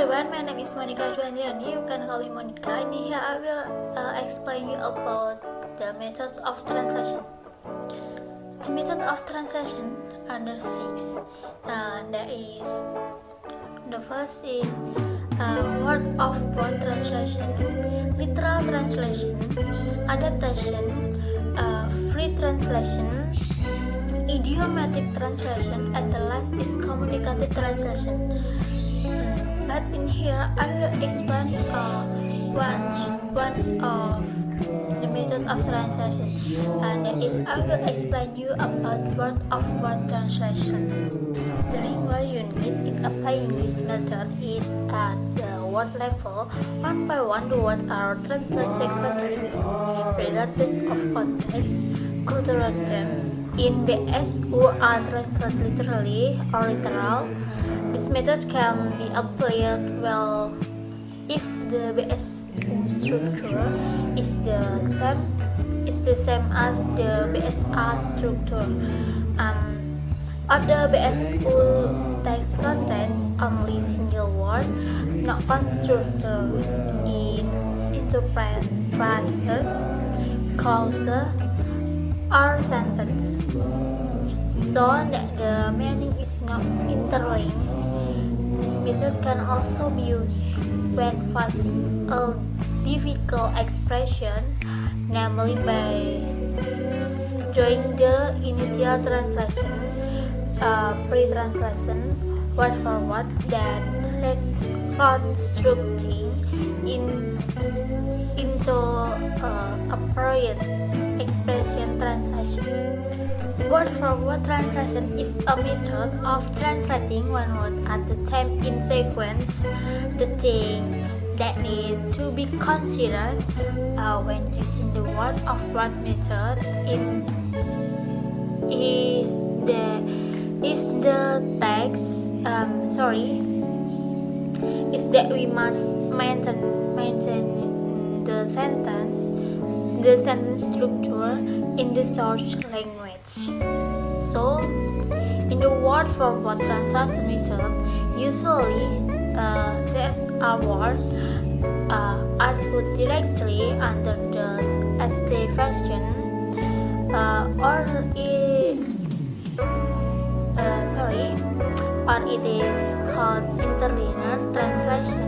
everyone, my name is Monica Juandriani. You can call me Monica. In here I will explain you about the method of translation. The method of translation under 6. That is, the first is word of word translation, literal translation, adaptation, free translation, idiomatic translation, and the last is communicative translation. But in here I will explain once of the method of translation, and that is I will explain you about word of word translation. The lingua unit in applying this method is at the word level. One by one the words are translated sequentially regardless of context, cultural term. In BS, words are translated literally or literal. This method can be applied well if the BSU structure is the same as the BSA structure. Other BSU text contains only single word, not constructed into phrases, clauses, or sentence, so that the meaning is not interlinked. This method can also be used when phrasing a difficult expression, namely by joining the initial translation, pre-translation, word for word, then reconstructing into appropriate expression translation. Word for word translation is a method of translating one word at a time in sequence. The thing that need to be considered when using the word of word method is that we must maintain the sentence structure in the source language. So, in the word for word translation method, usually these words are put directly under the ST version, or it is called interlinear translation.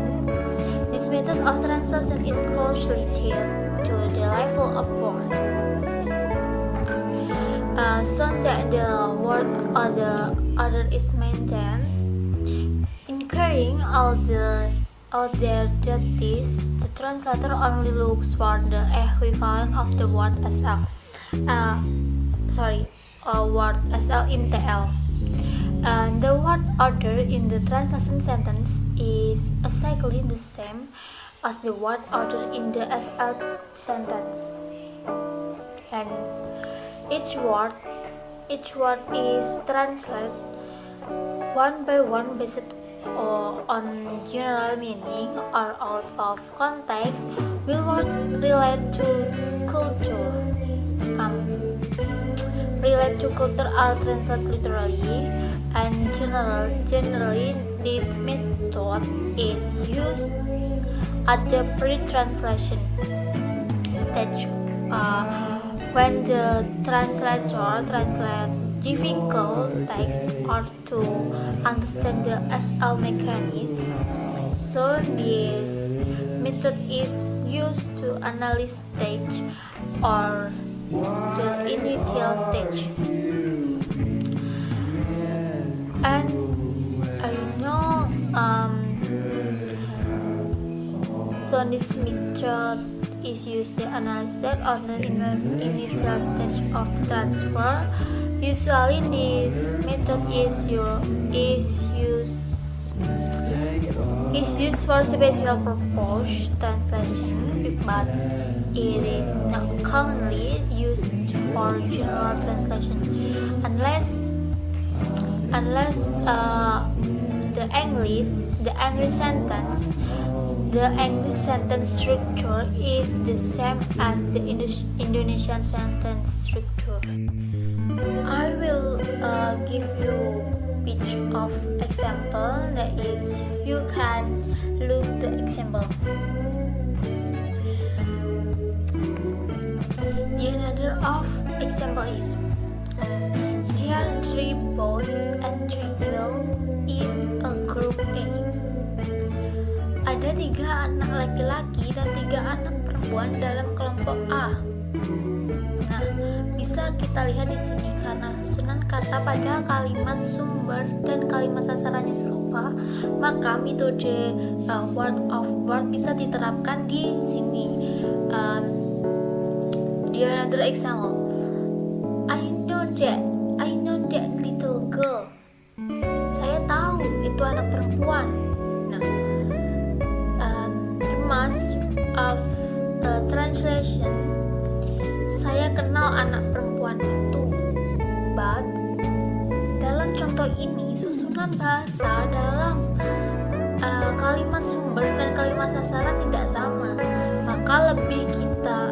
This method of translation is closely tied to the level of word, so that the word order is maintained. Incurring all their duties, the translator only looks for the equivalent of the word SL. Word SL in TL. The word order in the translation sentence is exactly the same as the word order in the SL sentence, and each word is translated one by one based on general meaning or out of context. Will words relate to culture? Are translated literally, and generally this method is used at the pre-translation stage, when the translator translates difficult text or to understand the SL mechanism. So this method is used to analyze stage or the initial stage. And so this method is used to analyze that on the initial stage of transfer. Usually this method is used for special purpose translation, but it is not commonly used for general translation unless the English sentence structure is the same as the Indonesian sentence structure. I will give you page of example, that is you can look the example. The another of example is there are 3 boys and 3 girls in a group A. Ada 3 anak laki-laki dan 3 anak perempuan dalam kelompok A. Nah, bisa kita lihat di sini karena susunan kata pada kalimat sumber dan kalimat sasarannya serupa, maka metode word of word bisa diterapkan di sini. The another example, I know that little girl. Saya tahu itu anak perempuan. Nah, terms of translation, saya kenal anak perempuan itu. But dalam contoh ini susunan bahasa dalam kalimat sumber dan kalimat sasaran tidak sama, maka lebih kita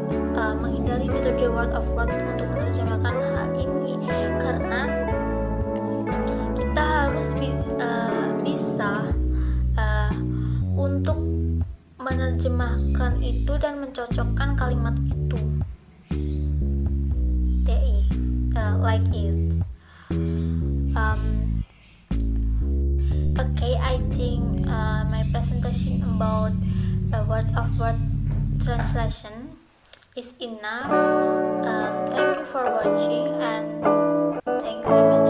menghindari metode word of word untuk menerjemahkan hal ini, karena kita harus bisa untuk menerjemahkan itu dan mencocokkan kalimat itu. Like it. Okay, I think my presentation about word of word translation is enough. Thank you for watching and thank you very much.